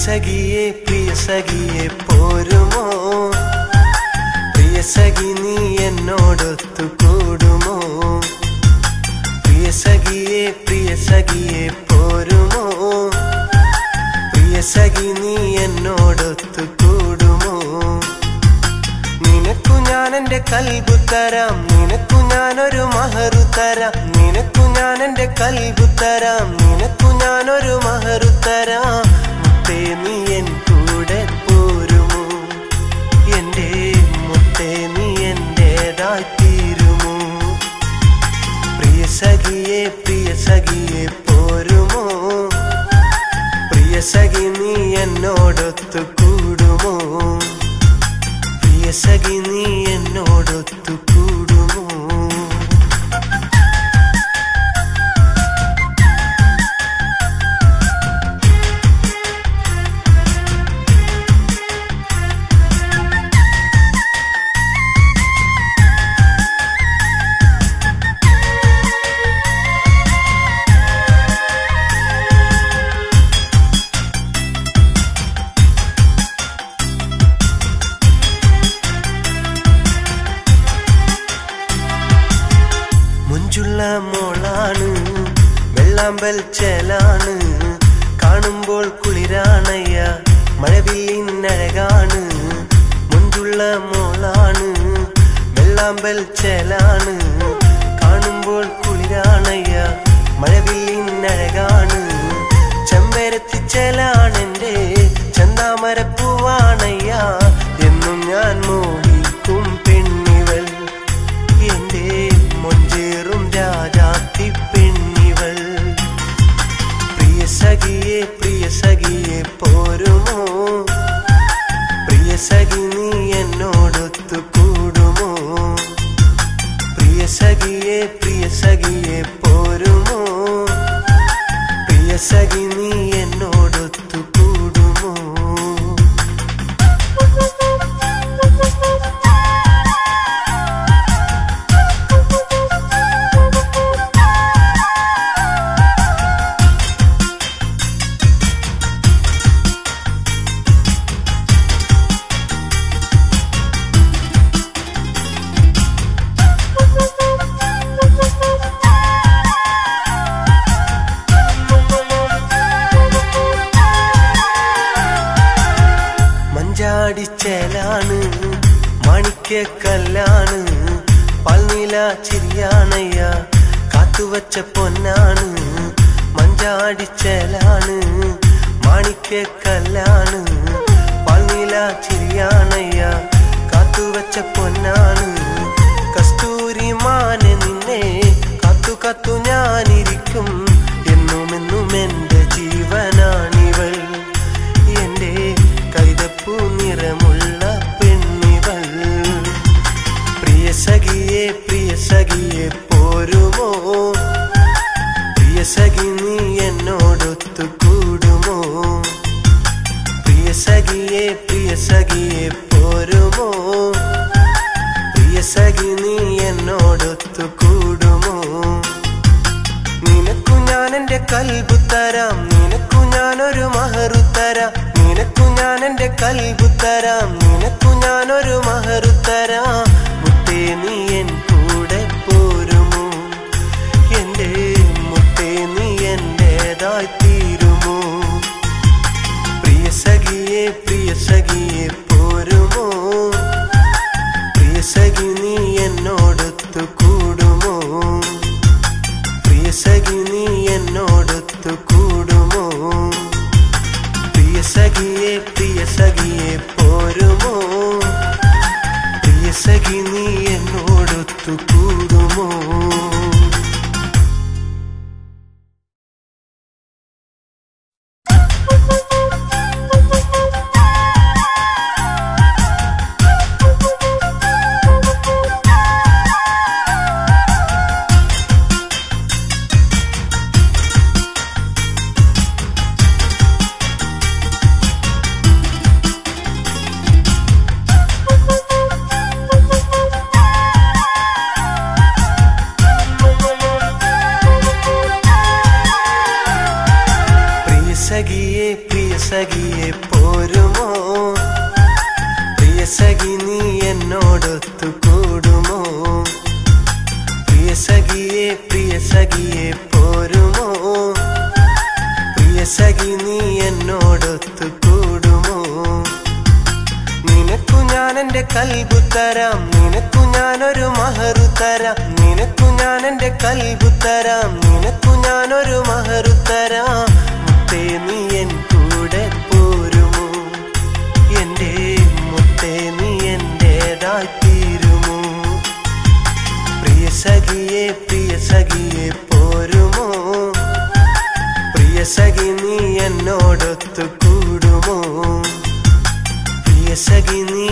പ്രിയ സഖിയെ പോരുമോ? പ്രിയ സഖി നീ എന്നോടൊത്തു കൂടുമോ? പ്രിയ സഖിയെ പോരുമോ? പ്രിയ സഖി നീ എന്നോടൊത്തു കൂടുമോ? നിനക്കു ഞാൻ എന്റെ കൽബു തരാം, നിനക്കു ഞാനൊരു മഹറു തരാം, നിനക്കു ഞാൻ എന്റെ കൽബു തരാം, നിനക്കു ഞാനൊരു മഹറു തരാം. മുത്തേ നീ എൻ കൂടെ പോരുമോ? എന്റെ മുത്തേ നീ എന്റേതായി തീരുമോ? പ്രിയ സഖിയെ പോരുമോ? പ്രിയ സഖി നീ എന്നോടൊത്തു കൂടുമോ? പ്രിയ സഖി നീ എന്നോടൊത്തു കൂടുമോ? മോളാണ്, വെള്ളാമ്പൽ ചേലാണ്, കാണുമ്പോൾ കുളിരാണയ്യ, മഴവില്ലിനഴകാണ്. മുഞ്ചുള്ള മോളാണ്, വെള്ളാമ്പൽ ചേലാണ്, കാണുമ്പോൾ കുളിരാണയ്യ, മഴവില്ലിനഴകാണ്. ചെമ്പരത്തി ചേലാണെന്റെ ചെന്താമരപ്പൂവാണയ്യ, എന്നും ഞാൻ മോഹിക്കും പെണ്ണിവൾ, എന്റെ മൊഞ്ചേറും രാജാത്തി പെണ്ണിവൾ. പ്രിയ സഖിയെ പോരുമോ? പ്രിയ സഖി നീ എന്നോടൊത്തു കൂടുമോ? പ്രിയ സഖിയെ പോരുമോ? പ്രിയ സഖി നീ എന്നോടൊത്തു കൂടുമോ? മഞ്ചാടിച്ചേലാണ്, മാണിക്യക്കല്ലാണ്, പൽനീല ചിരിയാണയ്യ, കാത്തുവച്ച പൊന്നാണ്. മഞ്ചാടിച്ചേലാണ്, മാണിക്യക്കല്ലാണ്, പൽനീല ചിരിയാണയ്യ, കാത്തുവച്ച പൊന്നാണ്. കസ്തൂരി മാനെ നിന്നെ കാത്തു കാത്തു ഞാനിരിക്കും, എന്നുമെന്നും എന്റെ ജീവനാണിവൾ, എന്റെ കൈതപ്പൂ നിറമുള്ള പെണ്ണിവൾ. പ്രിയ സഖിയെ പോരുമോ? പ്രിയ സഖി നീ എന്നോടൊത്തു കൂടുമോ? പ്രിയ സഖിയെ പോരുമോ? പ്രിയ സഖി നീ എന്നോടൊത്തു കൂടുമോ? നിനക്കു ഞാൻ എന്റെ കൽബു തരാം, നിനക്കു ഞാനൊരു മഹറു തരാം, നിനക്കു ഞാൻ എന്റെ കൽബു തരാം, നിനക്കു ഞാനൊരു മഹറു തരാം. മുത്തേ നീ എൻ കൂടെ പോരുമോ? എന്റെ മുത്തേ നീ എന്റേതായി തീരുമോ? പ്രിയ സഖിയെ പോരുമോ? പ്രിയ സഖി നീ എന്നോടൊത്തു കൂടുമോ? പ്രിയ സഖി നീ എന്നോടൊത്തു കൂടുമോ? പ്രിയ സഖിയെ പോരുമോ? പ്രിയ സഖി നീ എന്നോടൊത്തു കൂടുമോ? സഖിയെ പോരുമോ പ്രിയ സഖി നീ എന്നോടൊത്തു കൂടുമോ പ്രിയ സഖിയെ പോരുമോ പ്രിയ സഖി നീ എന്നോടൊത്തു കൂടുമോ നിനക്കു ഞാൻ എന്റെ കൽബു തരാം നിനക്കു ഞാനൊരു മഹറു തരാം നിനക്കു ഞാൻ എന്റെ കൽബു തരാം നിനക്കു ഞാനൊരു മഹറു തരാം മുത്തേ നീ എൻ കൂടെ പോരുമോ എന്റെ മുത്തേ നീ എന്റേതായി തീരുമോ പ്രിയ സഖിയെ പോരുമോ പ്രിയ സഖി നീ എന്നോടൊത്തു കൂടുമോ പ്രിയ സഖി നീ